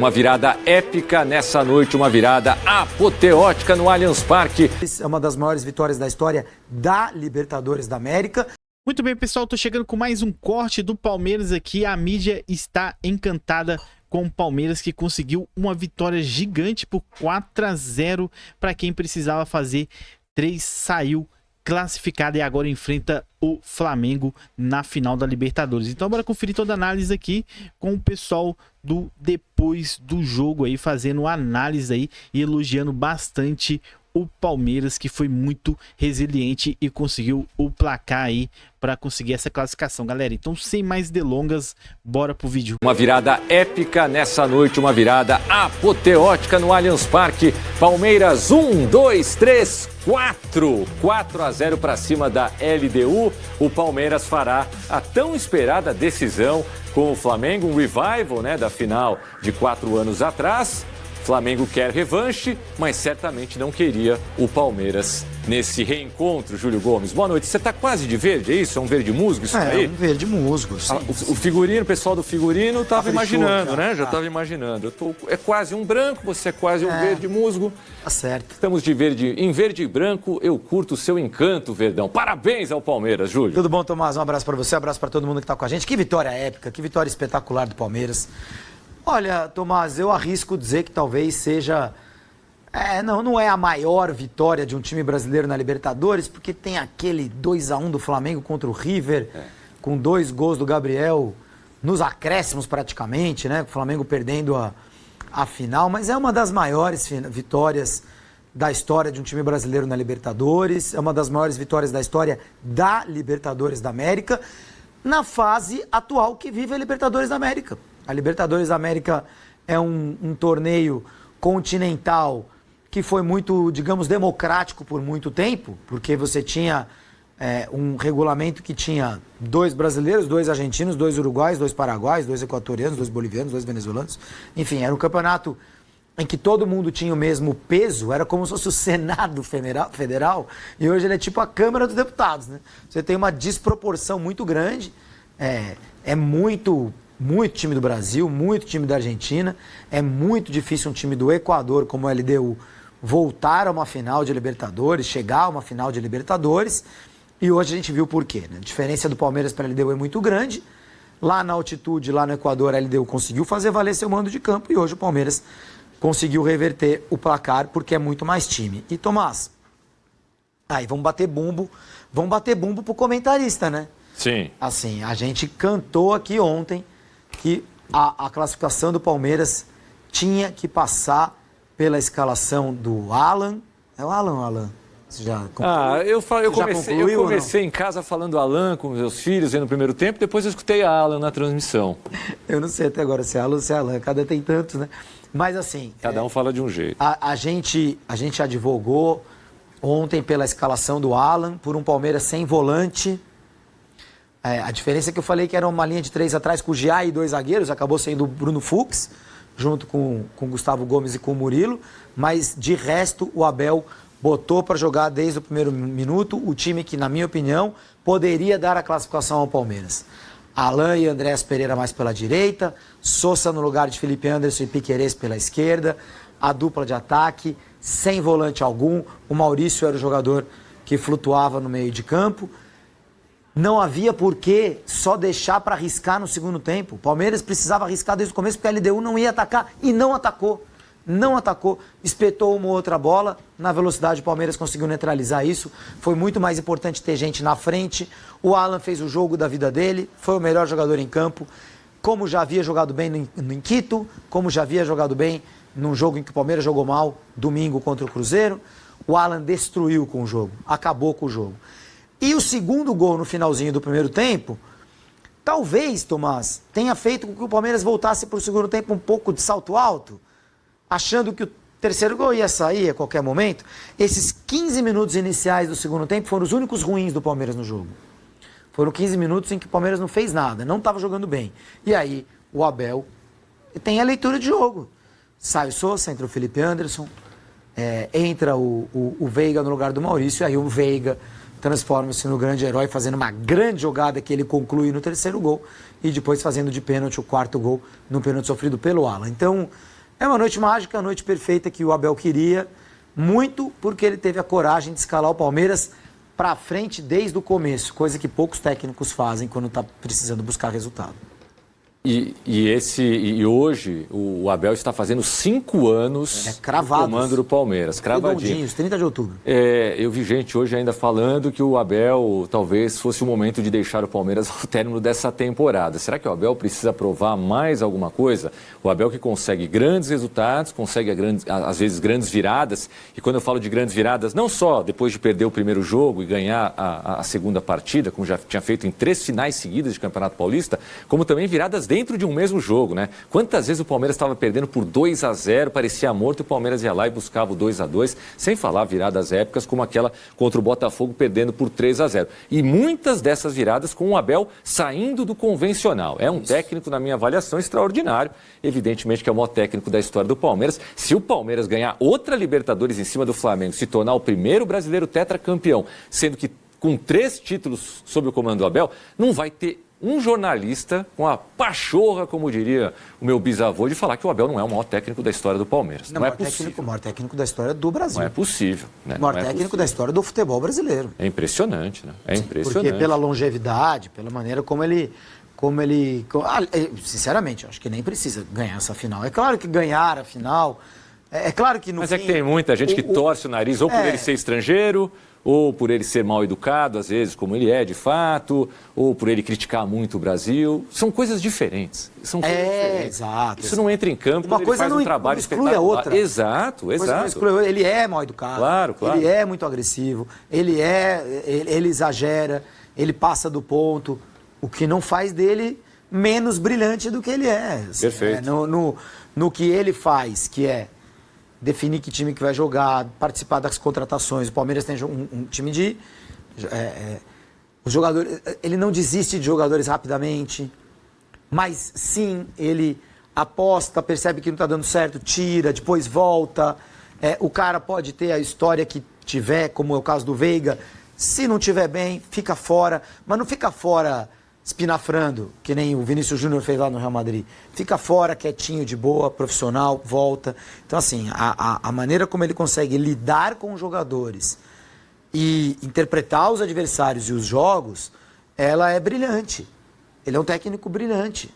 Uma virada épica nessa noite, uma virada apoteótica no Allianz Parque. É uma das maiores vitórias da história da Libertadores da América. Muito bem, pessoal, tô chegando com mais um corte do Palmeiras aqui. A mídia está encantada com o Palmeiras, que conseguiu uma vitória gigante por 4-0 para quem precisava fazer 3, saiu classificado e agora enfrenta o Flamengo na final da Libertadores. Então bora conferir toda a análise aqui com o pessoal do depois do jogo aí, fazendo análise aí e elogiando bastante o Palmeiras, que foi muito resiliente e conseguiu o placar aí para conseguir essa classificação, galera. Então, sem mais delongas, bora pro vídeo. Uma virada épica nessa noite, uma virada apoteótica no Allianz Parque. Palmeiras 1, 2, 3, 4. 4-0 para cima da LDU. O Palmeiras fará a tão esperada decisão com o Flamengo, um revival, né, da final de 4 anos atrás. Flamengo quer revanche, mas certamente não queria o Palmeiras nesse reencontro, Júlio Gomes. Boa noite. Você está quase de verde, é isso? É um verde musgo isso aí? É, um verde musgo, sim. O figurino, o pessoal do figurino estava imaginando, né? Já tá. estava imaginando. É quase um branco, você é quase um verde musgo. Tá certo. Estamos de verde, em verde e branco, eu curto o seu encanto, Verdão. Parabéns ao Palmeiras, Júlio. Tudo bom, Tomás? Um abraço para você, um abraço para todo mundo que está com a gente. Que vitória épica, que vitória espetacular do Palmeiras. Olha, Tomás, eu arrisco dizer que talvez seja... não é a maior vitória de um time brasileiro na Libertadores, porque tem aquele 2-1 do Flamengo contra o River, com 2 gols do Gabriel nos acréscimos praticamente, né? O Flamengo perdendo a final, mas é uma das maiores vitórias da história de um time brasileiro na Libertadores, é uma das maiores vitórias da história da Libertadores da América, na fase atual que vive a Libertadores da América. A Libertadores da América é um torneio continental que foi muito, digamos, democrático por muito tempo, porque você tinha um regulamento que tinha 2 brasileiros, 2 argentinos, 2 uruguaios, 2 paraguaios, 2 equatorianos, 2 bolivianos, 2 venezuelanos. Enfim, era um campeonato em que todo mundo tinha o mesmo peso, era como se fosse o Senado Federal, e hoje ele é tipo a Câmara dos Deputados, né? Você tem uma desproporção muito grande, é muito time do Brasil, muito time da Argentina. É muito difícil um time do Equador, como o LDU, voltar a uma final de Libertadores, chegar a uma final de Libertadores. E hoje a gente viu por quê, né? A diferença do Palmeiras para a LDU é muito grande. Lá na altitude, lá no Equador, a LDU conseguiu fazer valer seu mando de campo. E hoje o Palmeiras conseguiu reverter o placar porque é muito mais time. E, Tomás, aí vamos bater bumbo pro comentarista, né? Sim. Assim, a gente cantou aqui ontem que a classificação do Palmeiras tinha que passar pela escalação do Alan. É o Alan ou Alan? Você já eu comecei em casa falando Alan com meus filhos no primeiro tempo, depois eu escutei a Alan na transmissão. Eu não sei até agora se é Alan ou se é Alan, cada tem tantos, né? Mas assim... Cada um fala de um jeito. A gente advogou ontem pela escalação do Alan, por um Palmeiras sem volante. A diferença é que eu falei que era uma linha de 3 atrás com o Giá e 2 zagueiros, acabou sendo o Bruno Fux, junto com o Gustavo Gomes e com o Murilo, mas de resto o Abel botou para jogar desde o primeiro minuto o time que, na minha opinião, poderia dar a classificação ao Palmeiras. Alan e Andréas Pereira mais pela direita, Sousa no lugar de Felipe Anderson e Piquerez pela esquerda, a dupla de ataque, sem volante algum, o Maurício era o jogador que flutuava no meio de campo. Não havia por que só deixar para arriscar no segundo tempo. O Palmeiras precisava arriscar desde o começo porque a LDU não ia atacar e não atacou. Não atacou, espetou uma ou outra bola. Na velocidade o Palmeiras conseguiu neutralizar isso. Foi muito mais importante ter gente na frente. O Alan fez o jogo da vida dele, foi o melhor jogador em campo. Como já havia jogado bem no Quito, como já havia jogado bem num jogo em que o Palmeiras jogou mal, domingo contra o Cruzeiro. O Alan destruiu com o jogo, acabou com o jogo. E o segundo gol no finalzinho do primeiro tempo, talvez, Tomás, tenha feito com que o Palmeiras voltasse para o segundo tempo um pouco de salto alto, achando que o terceiro gol ia sair a qualquer momento. Esses 15 minutos iniciais do segundo tempo foram os únicos ruins do Palmeiras no jogo. Foram 15 minutos em que o Palmeiras não fez nada, não estava jogando bem. E aí o Abel tem a leitura de jogo. Sai o Sousa, entra o Felipe Anderson, entra o Veiga no lugar do Maurício, aí o Veiga transforma-se no grande herói, fazendo uma grande jogada que ele conclui no terceiro gol e depois fazendo de pênalti o quarto gol no pênalti sofrido pelo Alan. Então, é uma noite mágica, a noite perfeita que o Abel queria, muito porque ele teve a coragem de escalar o Palmeiras para frente desde o começo, coisa que poucos técnicos fazem quando está precisando buscar resultado. E hoje o Abel está fazendo 5 anos no comando do Palmeiras, cravadinho. 30 de outubro. Eu vi gente hoje ainda falando que o Abel talvez fosse o momento de deixar o Palmeiras ao término dessa temporada. Será que o Abel precisa provar mais alguma coisa? O Abel que consegue grandes resultados, consegue às vezes grandes viradas, e quando eu falo de grandes viradas, não só depois de perder o primeiro jogo e ganhar a segunda partida, como já tinha feito em 3 finais seguidas de Campeonato Paulista, como também viradas dentro de um mesmo jogo, né? Quantas vezes o Palmeiras estava perdendo por 2-0, parecia morto, e o Palmeiras ia lá e buscava o 2-2, sem falar viradas épicas como aquela contra o Botafogo perdendo por 3-0. E muitas dessas viradas com o Abel saindo do convencional. É um técnico, na minha avaliação, extraordinário. Evidentemente que é o maior técnico da história do Palmeiras. Se o Palmeiras ganhar outra Libertadores em cima do Flamengo, se tornar o primeiro brasileiro tetracampeão, sendo que com 3 títulos sob o comando do Abel, não vai ter um jornalista com a pachorra, como diria o meu bisavô, de falar que o Abel não é o maior técnico da história do Palmeiras. Não é possível. O maior técnico da história do Brasil. Não é possível. Né? O maior técnico da história do futebol brasileiro. É impressionante, né? É impressionante. Porque pela longevidade, pela maneira como ele... sinceramente, eu acho que nem precisa ganhar essa final. É claro que ganhar a final... É claro que no Mas fim, é que tem muita gente que torce o nariz, ou por ele ser estrangeiro, ou por ele ser mal educado, às vezes, como ele é de fato, ou por ele criticar muito o Brasil. São coisas diferentes. São coisas diferentes. Exato. Isso não entra em campo quando ele faz um trabalho espetacular. Uma coisa não exclui a outra. Exato, exato. Ele é mal educado. Claro. Ele é muito agressivo. Ele exagera. Ele passa do ponto. O que não faz dele menos brilhante do que ele é. Perfeito. No que ele faz, que é definir que time que vai jogar, participar das contratações. O Palmeiras tem um time de... os jogadores, ele não desiste de jogadores rapidamente, mas sim, ele aposta, percebe que não está dando certo, tira, depois volta. O cara pode ter a história que tiver, como é o caso do Veiga. Se não tiver bem, fica fora. Mas não fica fora espinafrando, que nem o Vinícius Júnior fez lá no Real Madrid. Fica fora, quietinho, de boa, profissional, volta. Então, assim, a maneira como ele consegue lidar com os jogadores e interpretar os adversários e os jogos, ela é brilhante. Ele é um técnico brilhante.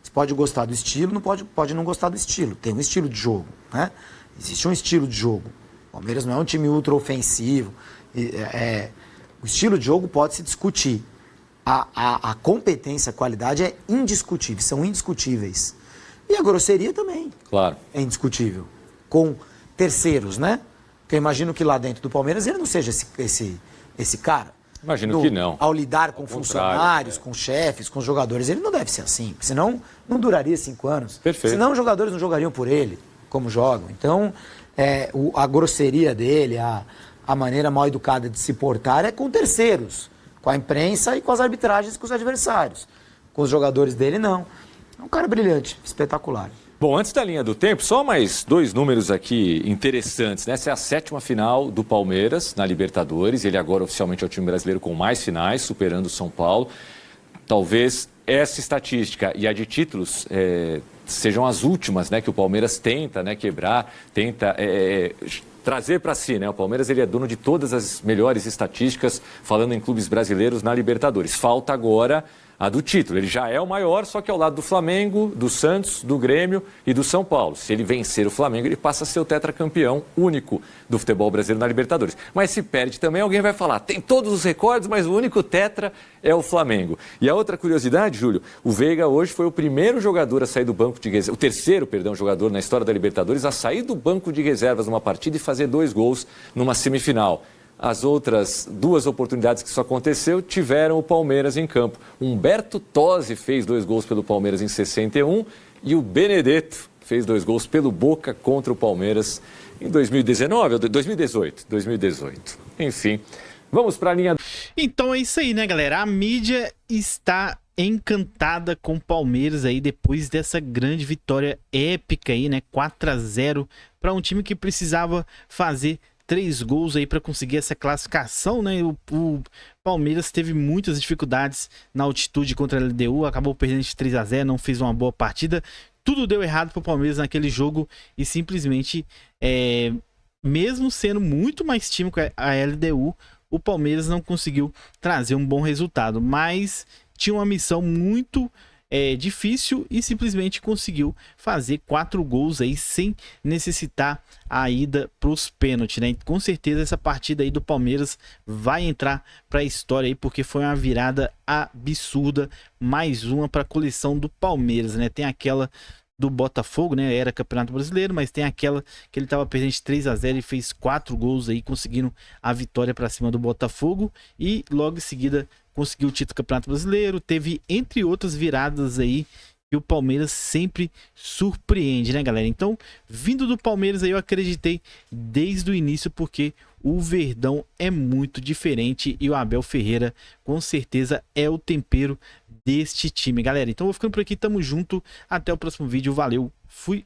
Você pode gostar do estilo, pode não gostar do estilo. Tem um estilo de jogo, né? Existe um estilo de jogo. O Palmeiras não é um time ultra ofensivo. O estilo de jogo pode se discutir. A competência, a qualidade é indiscutível, são indiscutíveis. E a grosseria também. Claro. É indiscutível. Com terceiros, né? Porque eu imagino que lá dentro do Palmeiras ele não seja esse cara. Imagino que não. Ao lidar com funcionários, com chefes, com jogadores, ele não deve ser assim. Senão não duraria 5 anos. Perfeito. Senão os jogadores não jogariam por ele, como jogam. Então, a grosseria dele, a maneira mal educada de se portar é com terceiros. Com a imprensa e com as arbitragens com os adversários. Com os jogadores dele, não. É um cara brilhante, espetacular. Bom, antes da linha do tempo, só mais 2 números aqui interessantes. Né? Essa é a 7ª final do Palmeiras na Libertadores. Ele agora oficialmente é o time brasileiro com mais finais, superando o São Paulo. Talvez essa estatística e a de títulos sejam as últimas, né, que o Palmeiras tenta, né, quebrar, tenta... trazer para si, né? O Palmeiras ele é dono de todas as melhores estatísticas, falando em clubes brasileiros na Libertadores. Falta agora a do título. Ele já é o maior, só que ao lado do Flamengo, do Santos, do Grêmio e do São Paulo. Se ele vencer o Flamengo, ele passa a ser o tetracampeão único do futebol brasileiro na Libertadores. Mas se perde também, alguém vai falar, tem todos os recordes, mas o único tetra é o Flamengo. E a outra curiosidade, Júlio, o Veiga hoje foi o primeiro jogador a sair do banco de reservas, o terceiro, jogador na história da Libertadores a sair do banco de reservas numa partida e fazer 2 gols numa semifinal. As outras 2 oportunidades que isso aconteceu tiveram o Palmeiras em campo. Humberto Tosi fez 2 gols pelo Palmeiras em 61 e o Benedetto fez 2 gols pelo Boca contra o Palmeiras em 2019 ou 2018. Enfim, vamos para a linha... Então é isso aí, né, galera? A mídia está encantada com o Palmeiras aí depois dessa grande vitória épica aí, né? 4-0 para um time que precisava fazer 3 gols aí para conseguir essa classificação, né? O Palmeiras teve muitas dificuldades na altitude contra a LDU, acabou perdendo de 3-0, não fez uma boa partida. Tudo deu errado para o Palmeiras naquele jogo e simplesmente, mesmo sendo muito mais time que a LDU, o Palmeiras não conseguiu trazer um bom resultado, mas tinha uma missão muito difícil e simplesmente conseguiu fazer 4 gols aí sem necessitar a ida para os pênaltis, né? Com certeza essa partida aí do Palmeiras vai entrar para a história aí, porque foi uma virada absurda, mais uma para a coleção do Palmeiras, né? Tem aquela do Botafogo, né? Era Campeonato Brasileiro, mas tem aquela que ele estava perdendo de 3-0 e fez 4 gols aí, conseguindo a vitória para cima do Botafogo e logo em seguida conseguiu o título do Campeonato Brasileiro. Teve, entre outras viradas aí, que o Palmeiras sempre surpreende, né, galera? Então, vindo do Palmeiras aí, eu acreditei desde o início, porque o Verdão é muito diferente e o Abel Ferreira, com certeza, é o tempero deste time, galera. Então, vou ficando por aqui, tamo junto, até o próximo vídeo, valeu, fui!